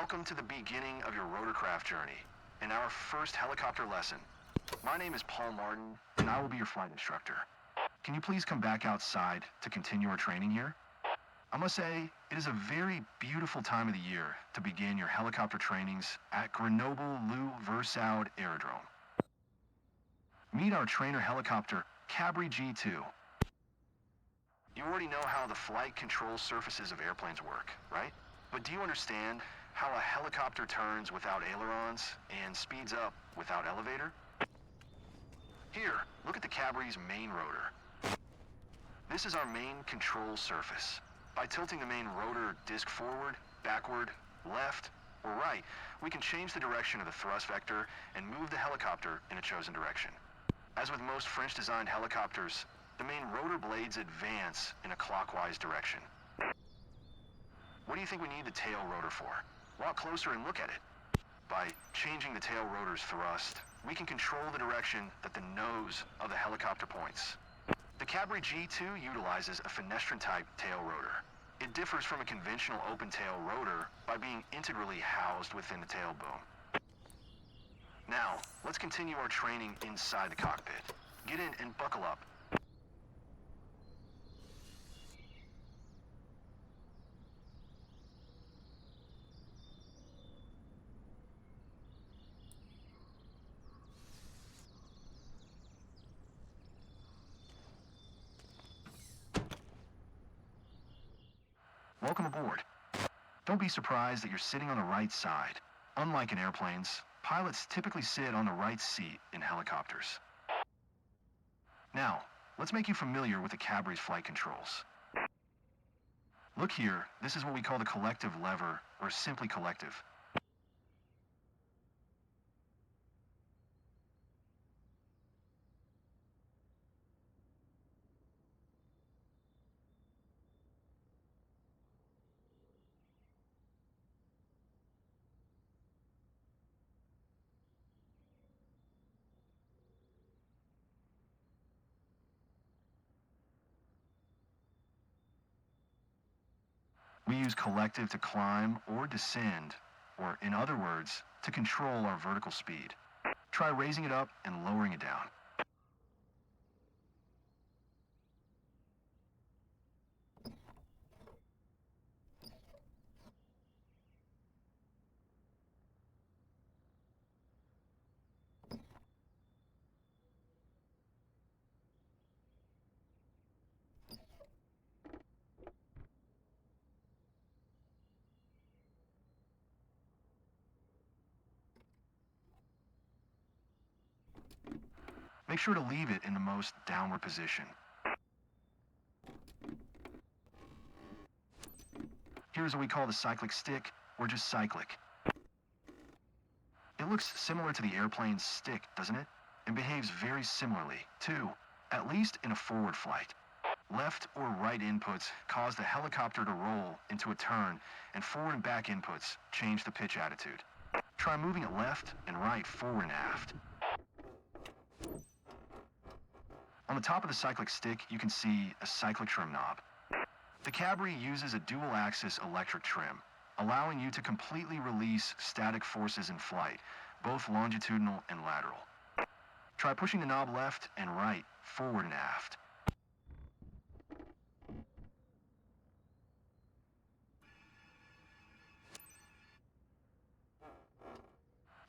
Welcome to the beginning of your rotorcraft journey and our first helicopter lesson. My name is Paul Martin, and I will be your flight instructor. Can you please come back outside to continue our training here? I must say, it is a very beautiful time of the year to begin your helicopter trainings at Grenoble-Le-Versailles Aerodrome. Meet our trainer helicopter, Cabri G2. You already know how the flight control surfaces of airplanes work, right? But do you understand how a helicopter turns without ailerons and speeds up without elevator? Here, look at the Cabri's main rotor. This is our main control surface. By tilting the main rotor disc forward, backward, left, or right, we can change the direction of the thrust vector and move the helicopter in a chosen direction. As with most French-designed helicopters, the main rotor blades advance in a clockwise direction. What do you think we need the tail rotor for? Walk closer and look at it. By changing the tail rotor's thrust, we can control the direction that the nose of the helicopter points. The Cabri G2 utilizes a fenestrine-type tail rotor. It differs from a conventional open-tail rotor by being integrally housed within the tail boom. Now, let's continue our training inside the cockpit. Get in and buckle up. Welcome aboard. Don't be surprised that you're sitting on the right side. Unlike in airplanes, pilots typically sit on the right seat in helicopters. Now, let's make you familiar with the Cabri's flight controls. Look here, this is what we call the collective lever, or simply collective. We use collective to climb or descend, or in other words, to control our vertical speed. Try raising it up and lowering it down. Make sure to leave it in the most downward position. Here's what we call the cyclic stick, or just cyclic. It looks similar to the airplane's stick, doesn't it? And behaves very similarly, too, at least in a forward flight. Left or right inputs cause the helicopter to roll into a turn, and forward and back inputs change the pitch attitude. Try moving it left and right, forward and aft. On the top of the cyclic stick, you can see a cyclic trim knob. The Cabri uses a dual-axis electric trim, allowing you to completely release static forces in flight, both longitudinal and lateral. Try pushing the knob left and right, forward and aft.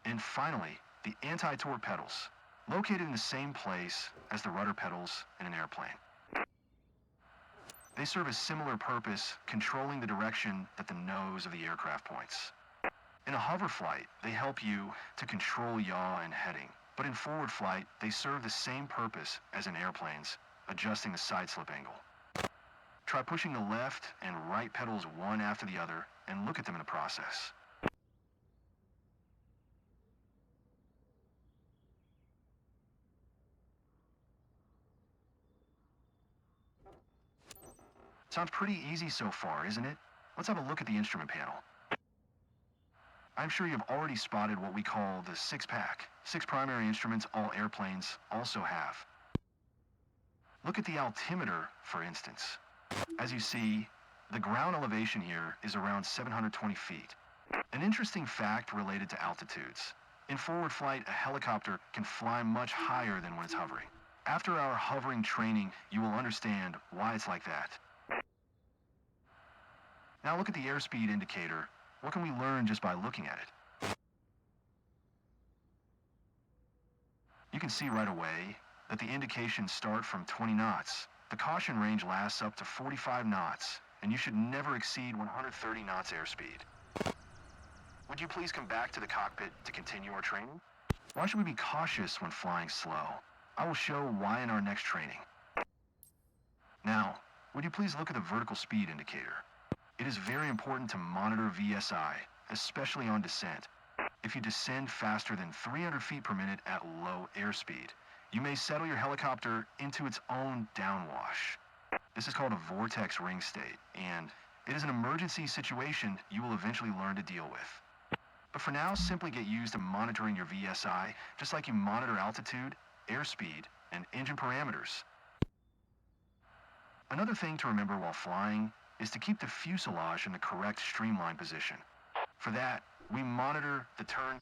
And finally, the anti-torque pedals, located in the same place as the rudder pedals in an airplane. They serve a similar purpose, controlling the direction that the nose of the aircraft points. In a hover flight, they help you to control yaw and heading, but in forward flight, they serve the same purpose as in airplanes, adjusting the side slip angle. Try pushing the left and right pedals one after the other, and look at them in the process. Sounds pretty easy so far, isn't it? Let's have a look at the instrument panel. I'm sure you've already spotted what we call the six-pack. 6 primary instruments all airplanes also have. Look at the altimeter, for instance. As you see, the ground elevation here is around 720 feet. An interesting fact related to altitudes. In forward flight, a helicopter can fly much higher than when it's hovering. After our hovering training, you will understand why it's like that. Now look at the airspeed indicator. What can we learn just by looking at it? You can see right away that the indications start from 20 knots. The caution range lasts up to 45 knots, and you should never exceed 130 knots airspeed. Would you please come back to the cockpit to continue our training? Why should we be cautious when flying slow? I will show why in our next training. Now, would you please look at the vertical speed indicator? It is very important to monitor VSI, especially on descent. If you descend faster than 300 feet per minute at low airspeed, you may settle your helicopter into its own downwash. This is called a vortex ring state, and it is an emergency situation you will eventually learn to deal with. But for now, simply get used to monitoring your VSI, just like you monitor altitude, airspeed, and engine parameters. Another thing to remember while flying is to keep the fuselage in the correct streamline position. For that, we monitor the turn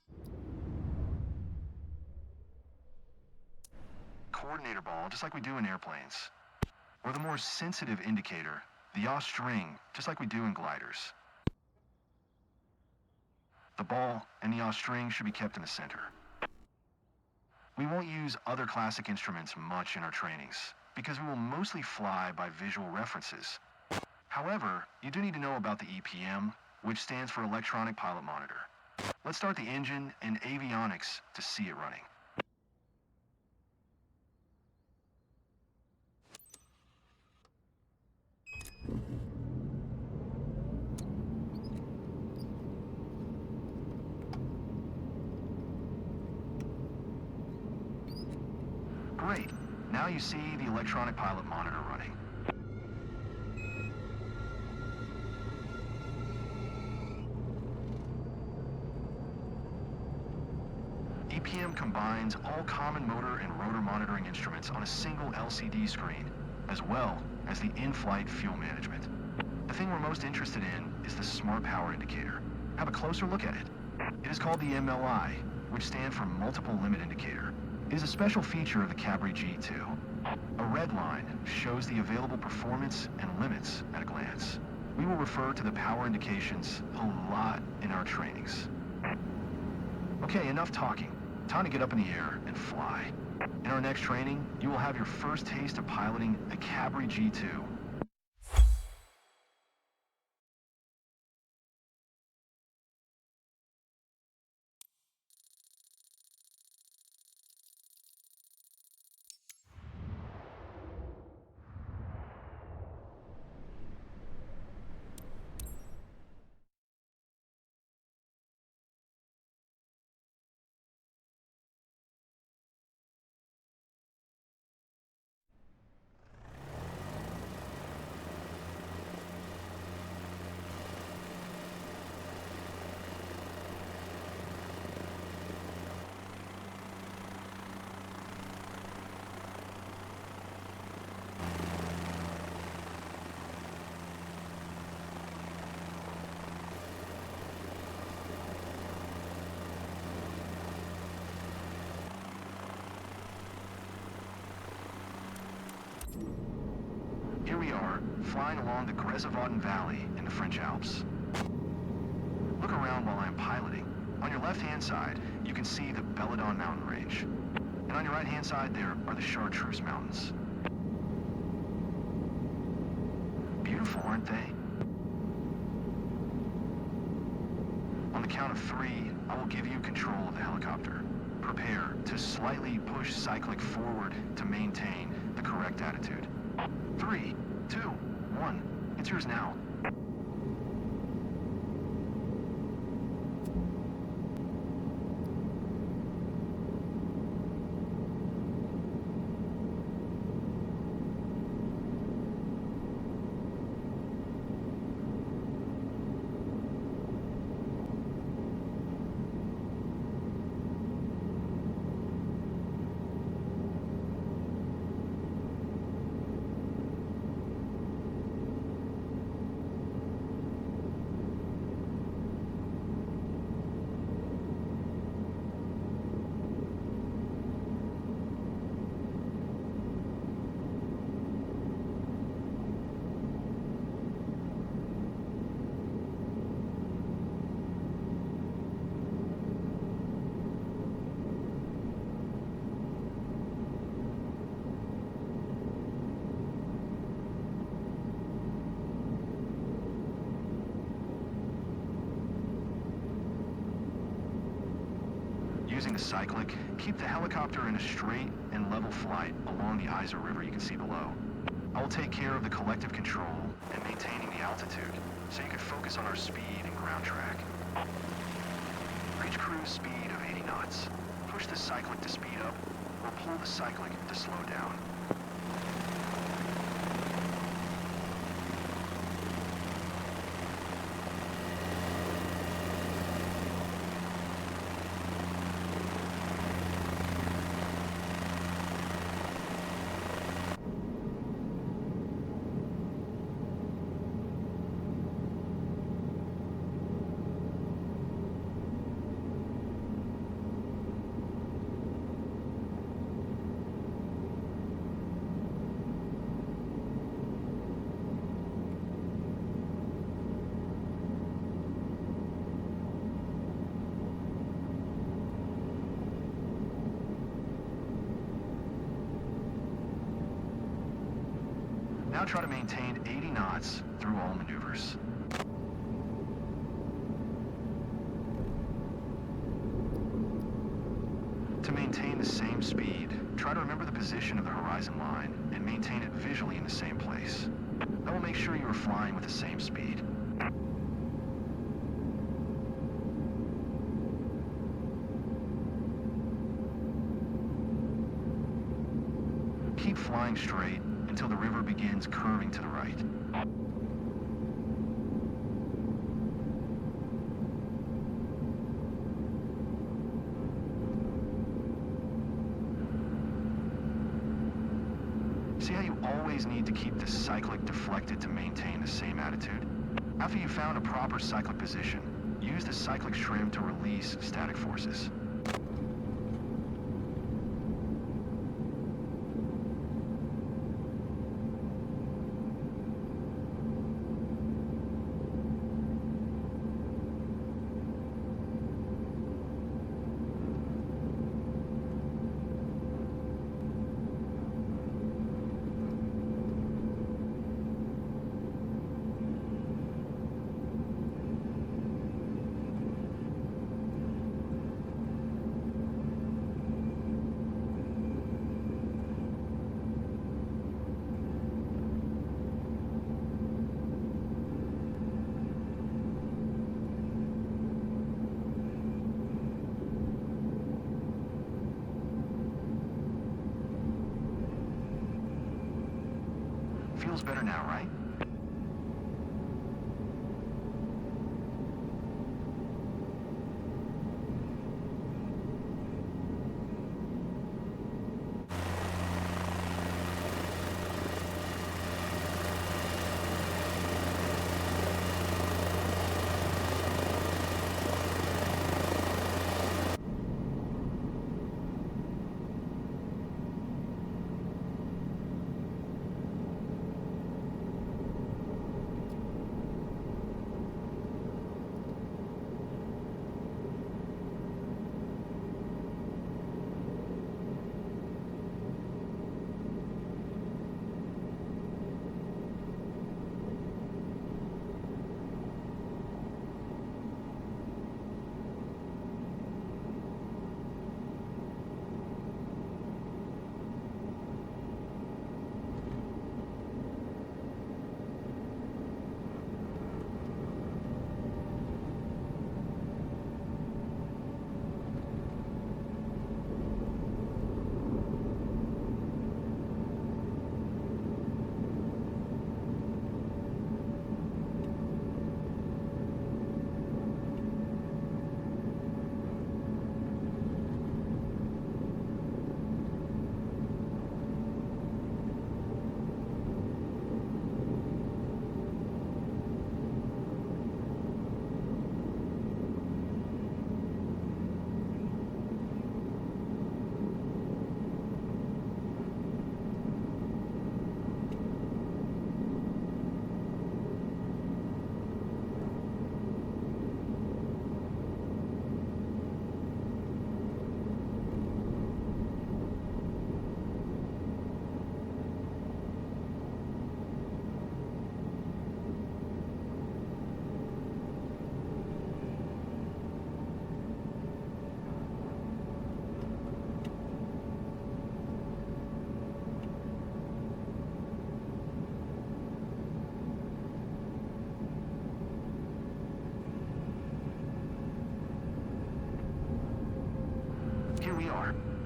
coordinator ball, just like we do in airplanes. Or the more sensitive indicator, the yaw string, just like we do in gliders. The ball and the yaw string should be kept in the center. We won't use other classic instruments much in our trainings, because we will mostly fly by visual references. However, you do need to know about the EPM, which stands for Electronic Pilot Monitor. Let's start the engine and avionics to see it running. Great. Now you see the electronic pilot monitor running. EPM combines all common motor and rotor monitoring instruments on a single LCD screen, as well as the in-flight fuel management. The thing we're most interested in is the Smart Power Indicator. Have a closer look at it. It is called the MLI, which stands for Multiple Limit Indicator. It is a special feature of the Cabri G2. A red line shows the available performance and limits at a glance. We will refer to the power indications a lot in our trainings. Okay, enough talking. Time to get up in the air and fly. In our next training, you will have your first taste of piloting a Cabri G2. Here we are, flying along the Grezavauden Valley in the French Alps. Look around while I'm piloting. On your left-hand side, you can see the Belladon mountain range. And on your right-hand side, there are the Chartreuse Mountains. Beautiful, aren't they? On the count of 3, I will give you control of the helicopter. Prepare to slightly push cyclic forward to maintain the correct attitude. 3, 2, 1. It's yours now. the cyclic, keep the helicopter in a straight and level flight along the Isa River you can see below. I will take care of the collective control and maintaining the altitude, so you can focus on our speed and ground track. Reach cruise speed of 80 knots. Push the cyclic to speed up, or pull the cyclic to slow down. Now try to maintain 80 knots through all maneuvers. To maintain the same speed, try to remember the position of the horizon line and maintain it visually in the same place. That will make sure you are flying with the same speed. Keep flying straight until the river begins curving to the right. See how you always need to keep the cyclic deflected to maintain the same attitude? After you've found a proper cyclic position, use the cyclic trim to release static forces. Feels better now, right?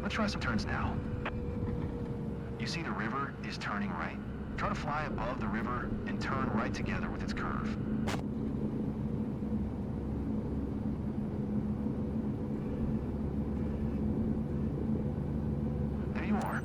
Let's try some turns now. You see the river is turning right. Try to fly above the river and turn right together with its curve. There you are.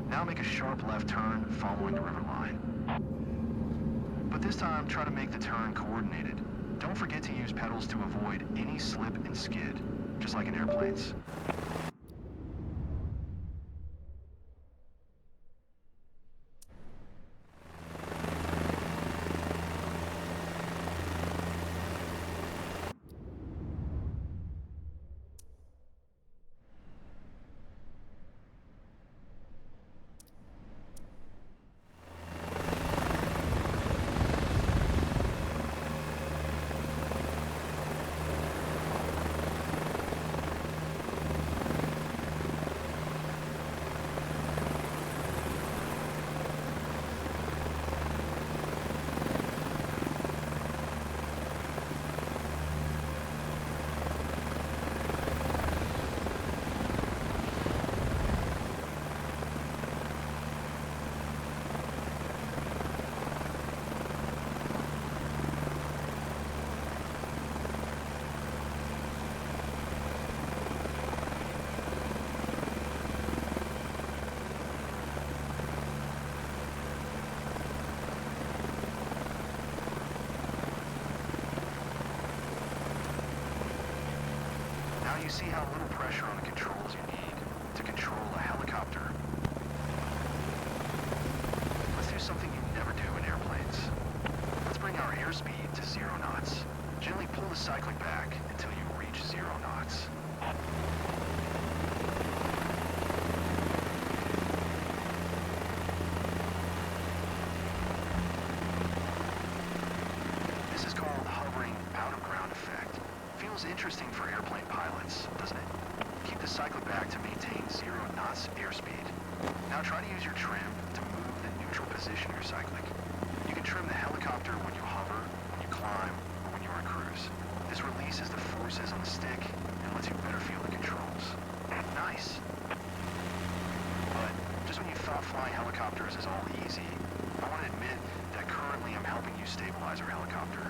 Now make a sharp left turn following the river line. But this time, try to make the turn coordinated. Don't forget to use pedals to avoid any slip and skid, just like in airplanes. Now you see how little pressure on the controls you need to control a helicopter. Let's do something you never do in airplanes. Let's bring our airspeed to 0 knots. Gently pull the cyclic back until you reach 0 knots. This is called hovering out of ground effect. Feels interesting for airplane pilots, doesn't it? Keep the cyclic back to maintain 0 knots airspeed. Now try to use your trim to move the neutral position of your cyclic. You can trim the helicopter when you hover, when you climb, or when you're on cruise. This releases the forces on the stick and lets you better feel the controls. Nice. But just when you thought flying helicopters is all easy, I want to admit that currently I'm helping you stabilize our helicopter.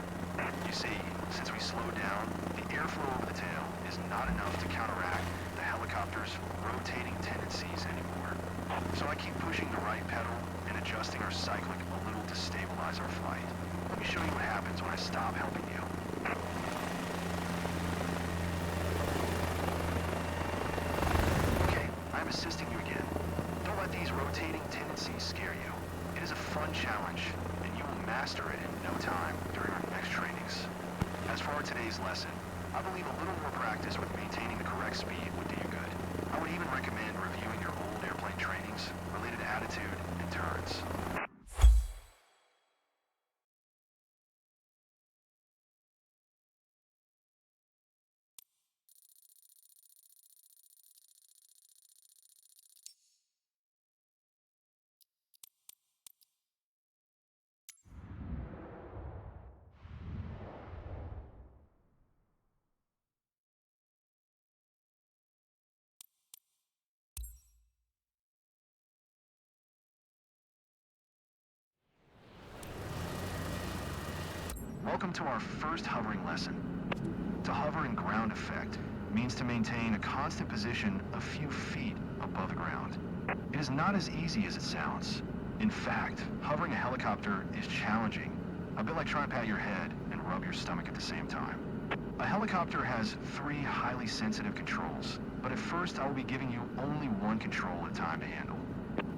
You see, since we slowed down, the airflow over the tail is not enough to counteract the helicopter's rotating tendencies anymore. So I keep pushing the right pedal and adjusting our cyclic a little to stabilize our flight. Let me show you what happens when I stop helping you. Okay, I'm assisting you again. Don't let these rotating tendencies scare you. It is a fun challenge, and you will master it in no time during our next trainings. As for today's lesson, I believe a little more practice with maintaining the correct speed would do you good. I would even recommend reviewing your old airplane trainings related to attitude and turns. Welcome to our first hovering lesson. To hover in ground effect means to maintain a constant position a few feet above the ground. It is not as easy as it sounds. In fact, hovering a helicopter is challenging, a bit like trying to pat your head and rub your stomach at the same time. A helicopter has 3 highly sensitive controls, but at first I will be giving you only one control at a time to handle.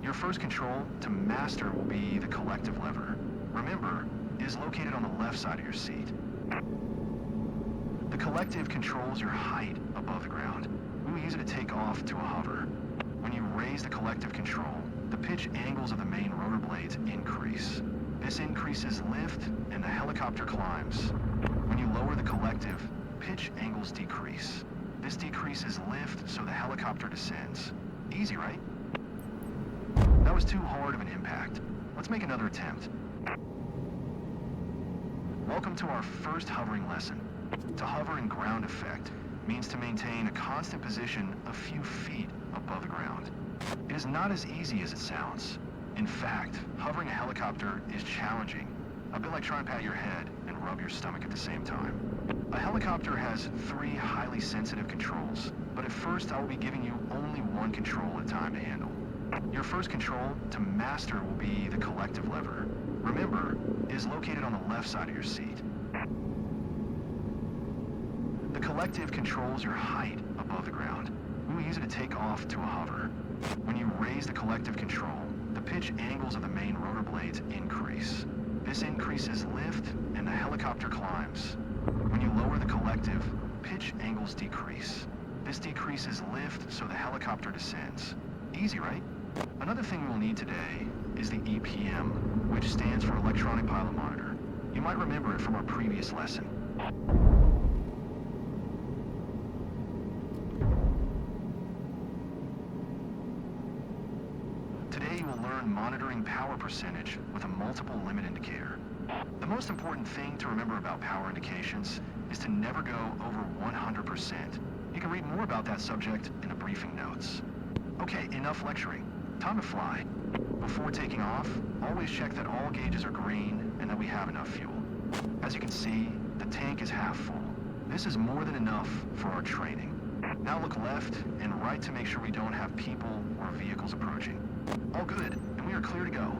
Your first control to master will be the collective lever. Remember, it is located on the left side of your seat. The collective controls your height above the ground. We will use it to take off to a hover. When you raise the collective control, the pitch angles of the main rotor blades increase. This increases lift and the helicopter climbs. When you lower the collective, pitch angles decrease. This decreases lift so the helicopter descends. Easy, right? That was too hard of an impact. Let's make another attempt. Welcome to our first hovering lesson. To hover in ground effect means to maintain a constant position a few feet above the ground. It is not as easy as it sounds. In fact, hovering a helicopter is challenging, a bit like trying to pat your head and rub your stomach at the same time. A helicopter has 3 highly sensitive controls, but at first I will be giving you only one control at a time to handle. Your first control to master will be the collective lever. Remember, it is located on the left side of your seat. The collective controls your height above the ground. We will use it to take off to a hover. When you raise the collective control, the pitch angles of the main rotor blades increase. This increases lift and the helicopter climbs. When you lower the collective, pitch angles decrease. This decreases lift so the helicopter descends. Easy, right? Another thing we'll need today is the EPM, which stands for Electronic Pilot Monitor. You might remember it from our previous lesson. Today you will learn monitoring power percentage with a multiple limit indicator. The most important thing to remember about power indications is to never go over 100%. You can read more about that subject in the briefing notes. Okay, enough lecturing. Time to fly. Before taking off, always check that all gauges are green and that we have enough fuel. As you can see, the tank is half full. This is more than enough for our training. Now look left and right to make sure we don't have people or vehicles approaching. All good, and we are clear to go.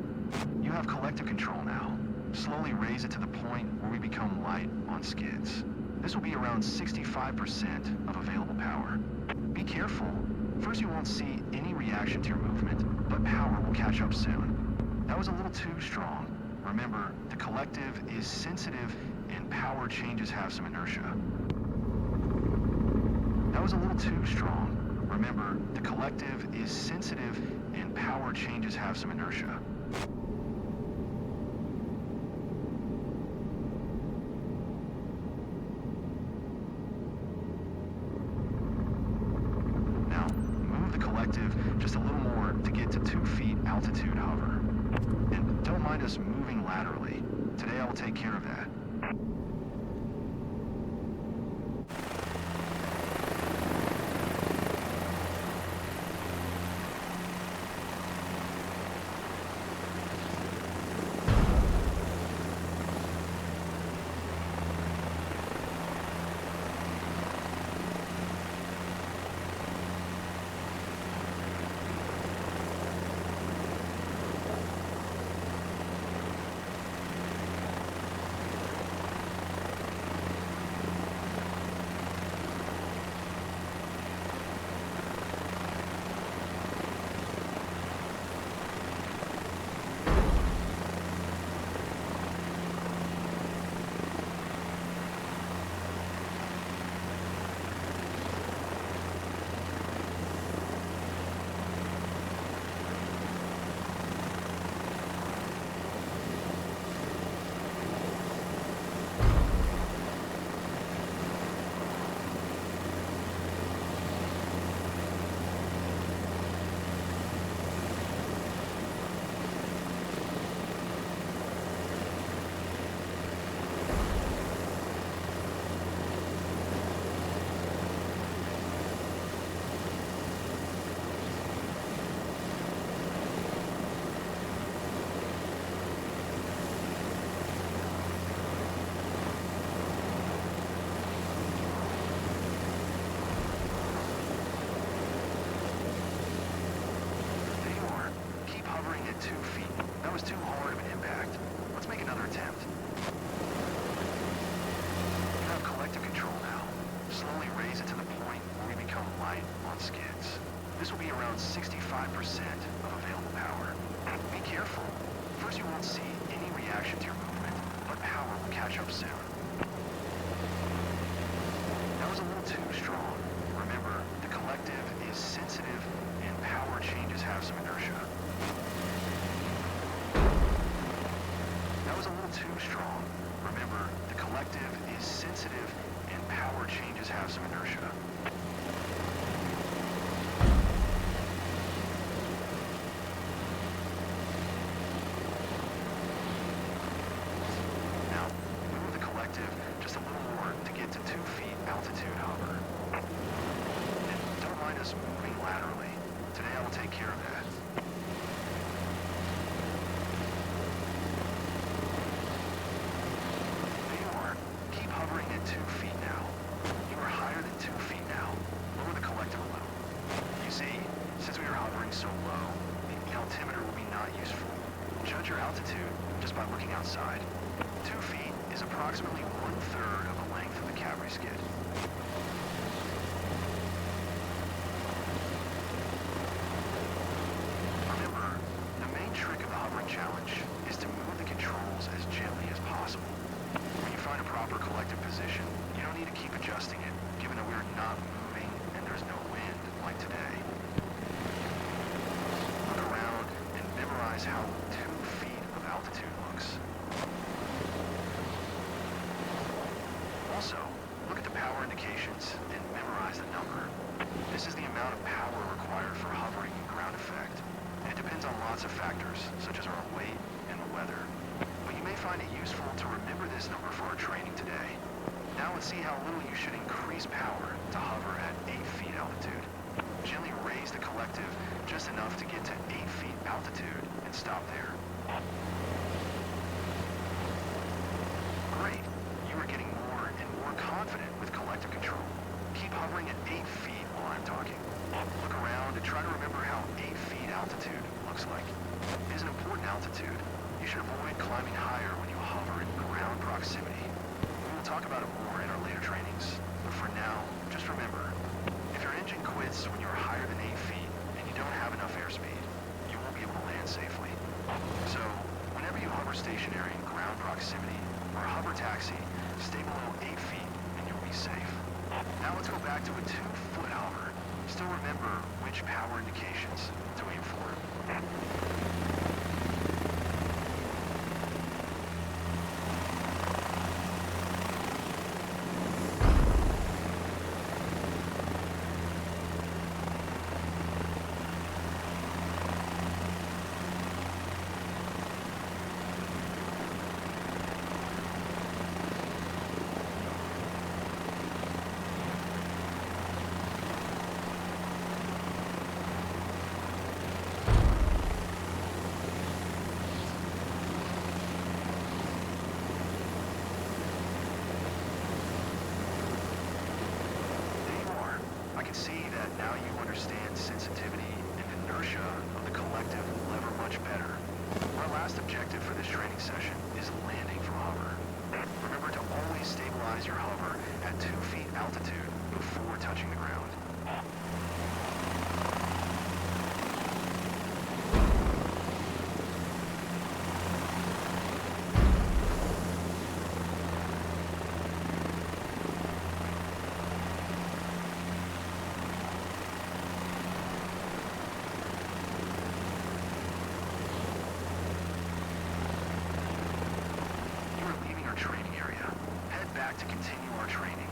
You have collective control now. Slowly raise it to the point where we become light on skids. This will be around 65% of available power. Be careful. First you won't see any reaction to your movement, but power will catch up soon. That was a little too strong. Remember, the collective is sensitive and power changes have some inertia. That was a little too strong. Remember, the collective is sensitive and power changes have some inertia. Now, move the collective just a little more to get to 2 feet altitude hover. And don't mind us moving laterally. Today I will take care of that. of available power. Be careful. First you won't see any reaction to your movement, but power will catch up soon. That was a little too strong. Remember, the collective is sensitive and power changes have some inertia. That was a little too strong. Remember, the collective is sensitive and power changes have some inertia. Now, move the collective just a little more to get to 2 feet altitude hover. And don't mind us moving laterally. Today I will take care of that. Hovering at 2 feet now. You are higher than 2 feet now. Lower the collective a little. You see, since we are hovering so low, the altimeter will be not useful. Judge your altitude just by looking outside. 2 feet is approximately 1/3 of the length of the cavalry skid. Remember, the main trick of the hovering challenge is to move the controls as gently as possible. When you find a proper collective position, you don't need to keep adjusting it, given that we are not moving and there's no wind like today. Look around and memorize how 2 feet of altitude looks. Also, look at the power indications and memorize the number. This is the amount of power required for hovering and ground effect. And it depends on lots of factors, such as our weight and the weather. But you may find it useful to remember this number for our training today. Now let's see how little you should increase power to hover at 8 feet altitude. Gently raise the collective just enough to get to 8 feet altitude and stop there. Great. You are getting more and more confident with collective control. Keep hovering at 8 feet while I'm talking. Look around and try to remember how 8 feet altitude looks like. It is an important altitude. You should avoid climbing higher when you hover in ground proximity. We will talk about it more in our later trainings, but for now, just remember, if your engine quits when you are higher than 8 feet and you don't have enough airspeed, you won't be able to land safely. So, whenever you hover stationary in ground proximity or hover taxi, stay below 8 feet and you'll be safe. Now let's go back to a 2-foot hover. Still remember which power indications to aim for. See that now you understand sensitivity and inertia of the collective lever much better. Our last objective for this training session is landing from hover. Remember to always stabilize your hover at 2 feet altitude before touching the ground. Training area. Head back to continue our training.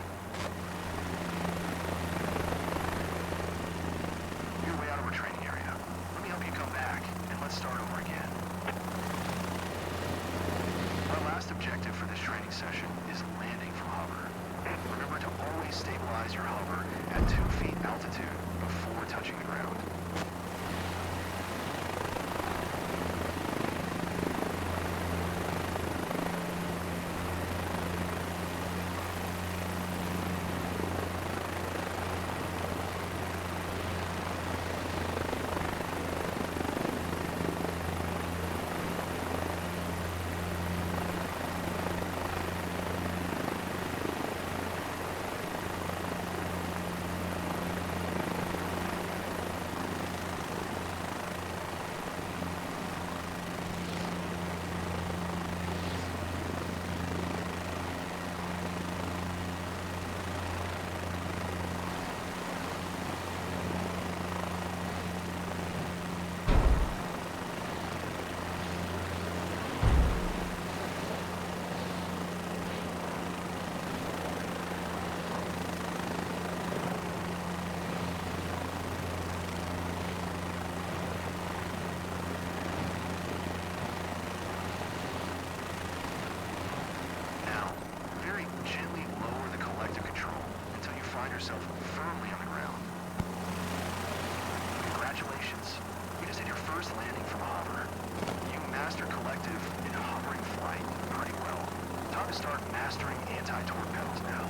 to start mastering anti-torque pedals now.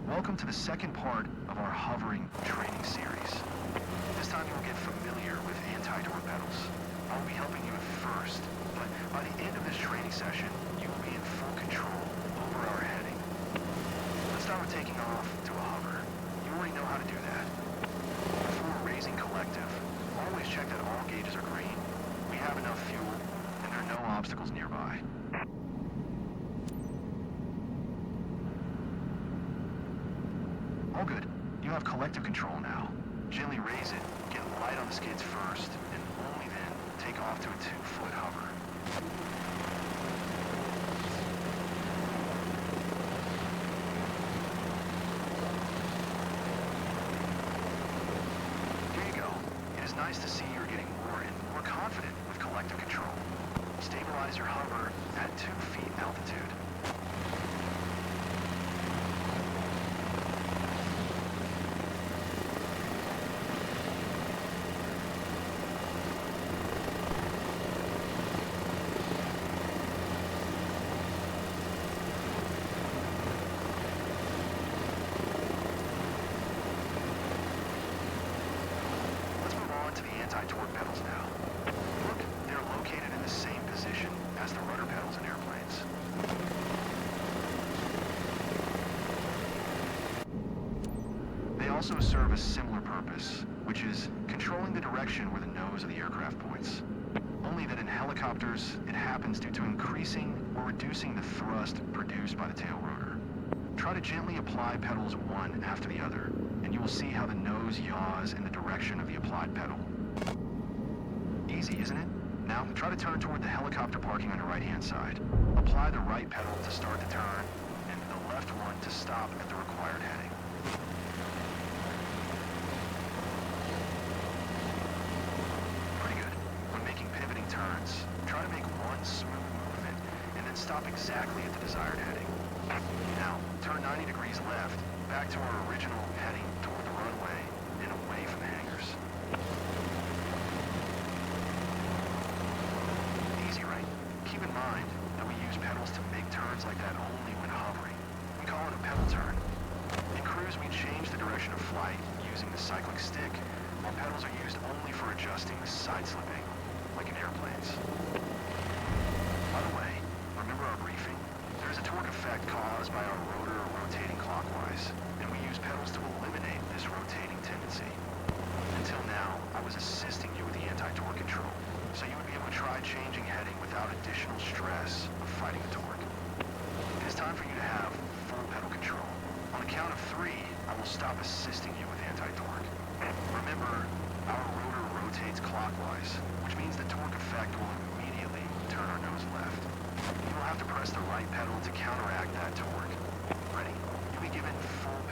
Welcome to the second part of our hovering training series. This time you will get familiar with anti-torque pedals. I will be helping you at first, but by the end of this training session, you will be in full control over our heading. Let's start with taking off to a hover. You already know how to do that. Before raising collective, always check that all gauges are green. We have enough fuel, and there are no obstacles nearby. All good. You have collective control now. Gently raise it, get light on the skids first, and only then take off to a 2-foot hover. Here you go. It is nice to see you're getting more and more confident with collective control. Stabilize your hover at 2 feet altitude. Anti-torque pedals now. Look, they're located in the same position as the rudder pedals in airplanes. They also serve a similar purpose, which is controlling the direction where the nose of the aircraft points. Only that in helicopters, it happens due to increasing or reducing the thrust produced by the tail rotor. Try to gently apply pedals one after the other, and you will see how the nose yaws in the direction of the applied pedal. Easy, isn't it? Now, try to turn toward the helicopter parking on your right-hand side. Apply the right pedal to start the turn, and the left one to stop at the required heading. Pretty good. When making pivoting turns, try to make one smooth movement, and then stop exactly at the desired heading. Now, turn 90 degrees left, back to our original heading toward the runway, and away from the hangars. Easy, right? Keep in mind that we use pedals to make turns like that only when hovering. We call it a pedal turn. In cruise, we change the direction of flight using the cyclic stick, while pedals are used only for adjusting the side slipping, like in airplanes. By the way, remember our briefing? There is a torque effect caused by our rotor rotating clockwise, and we use pedals to eliminate this rotating tendency. Until now, I was assisting you with the anti-torque control, so you would be able to try changing heading without additional stress of fighting the torque. It is time for you to have full pedal control. On the count of 3, I will stop assisting you with anti-torque. Remember, our rotor rotates clockwise, which means the torque effect will immediately turn our nose left. You will have to press the right pedal to counteract that torque. Ready? You'll be given full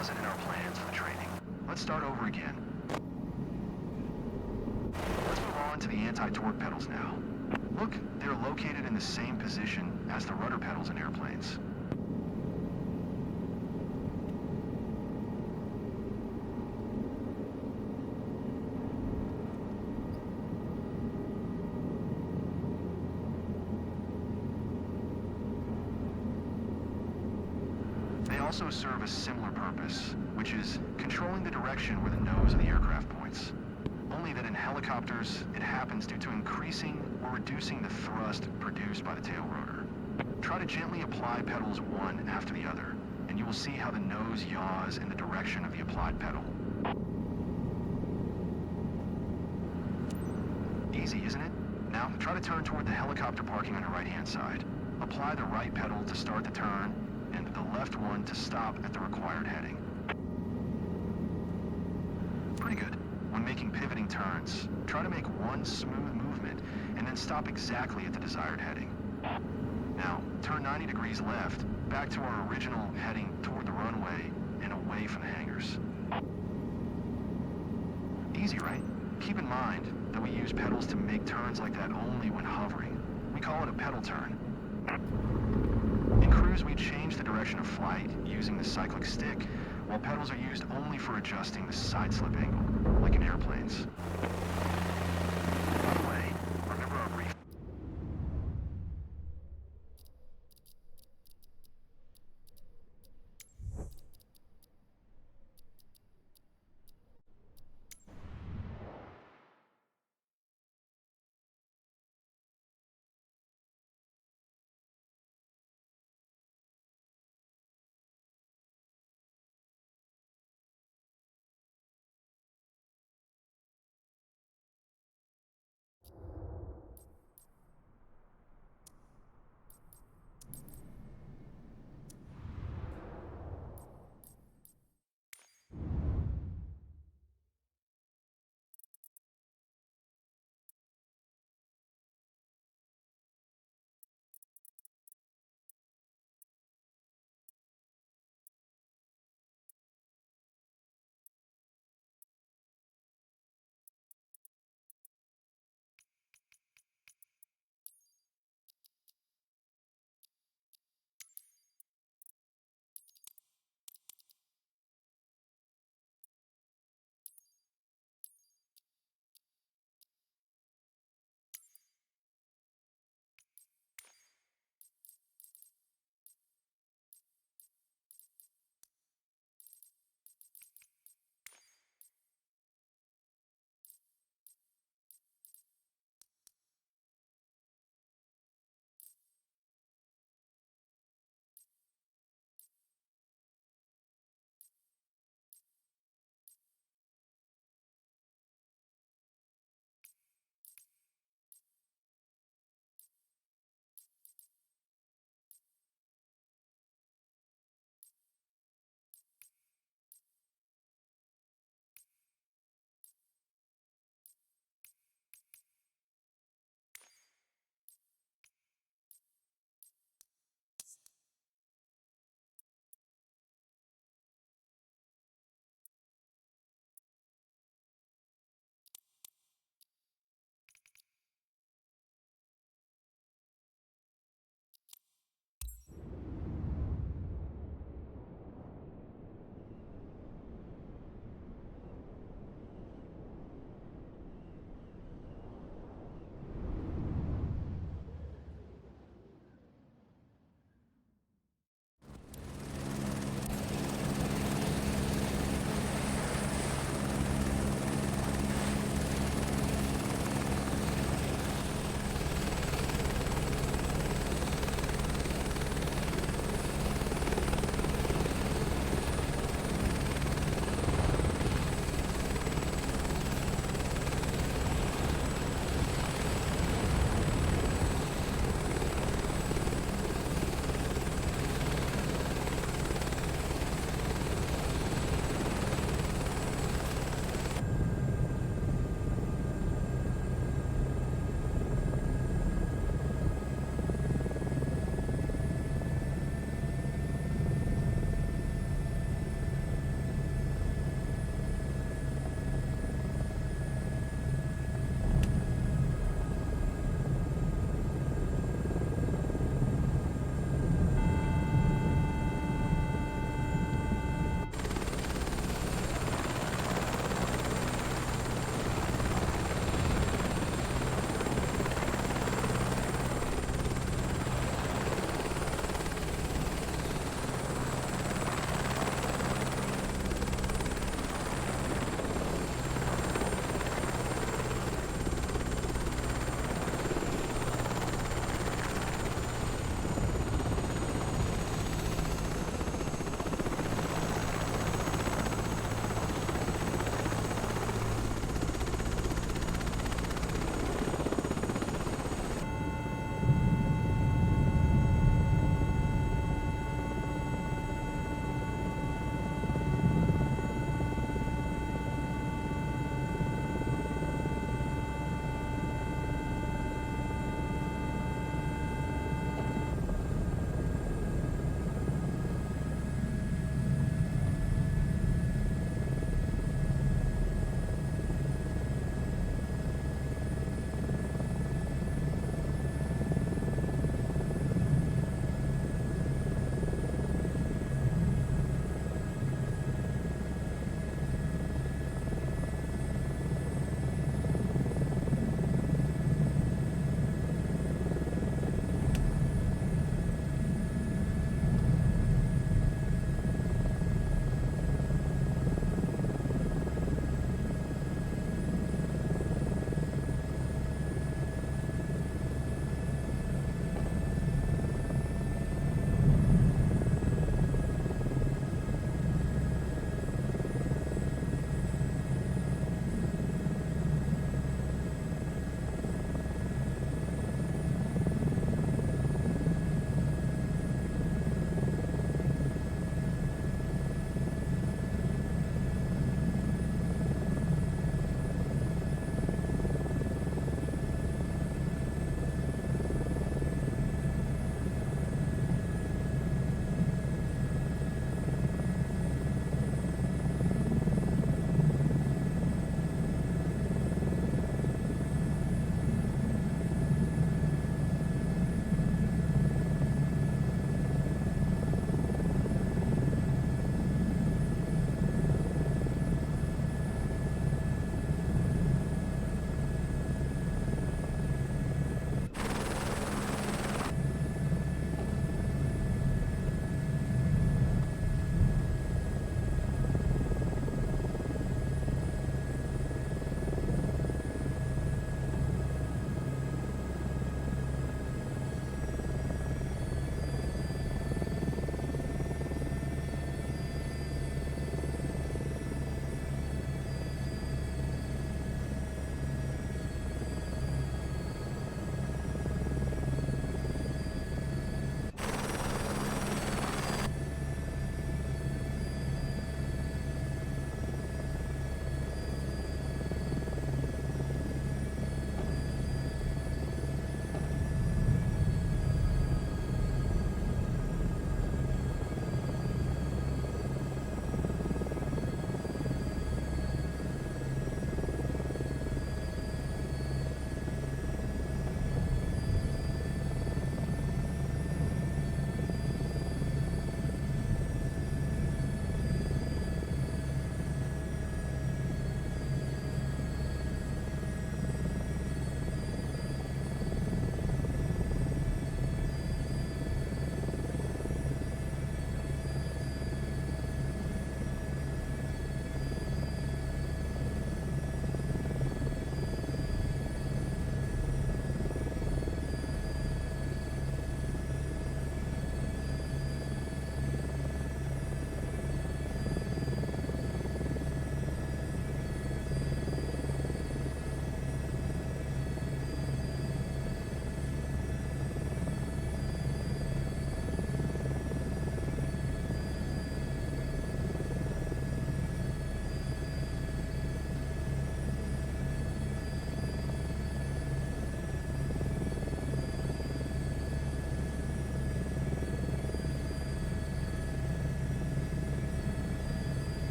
wasn't in our plans for the training. Let's start over again. Let's move on to the anti-torque pedals now. Look, they're located in the same position as the rudder pedals in airplanes. They also serve a similar purpose, which is controlling the direction where the nose of the aircraft points. Only that in helicopters, it happens due to increasing or reducing the thrust produced by the tail rotor. Try to gently apply pedals one after the other, and you will see how the nose yaws in the direction of the applied pedal. Easy, isn't it? Now, try to turn toward the helicopter parking on your right-hand side. Apply the right pedal to start the turn, and the left one to stop at the required heading. Pretty good. When making pivoting turns, try to make one smooth movement and then stop exactly at the desired heading. Now, turn 90 degrees left, back to our original heading toward the runway and away from the hangars. Easy, right? Keep in mind that we use pedals to make turns like that only when hovering. We call it a pedal turn. In cruise, we change the direction of flight using the cyclic stick, while pedals are used only for adjusting the side slip angle, like in airplanes. By the way, remember our brief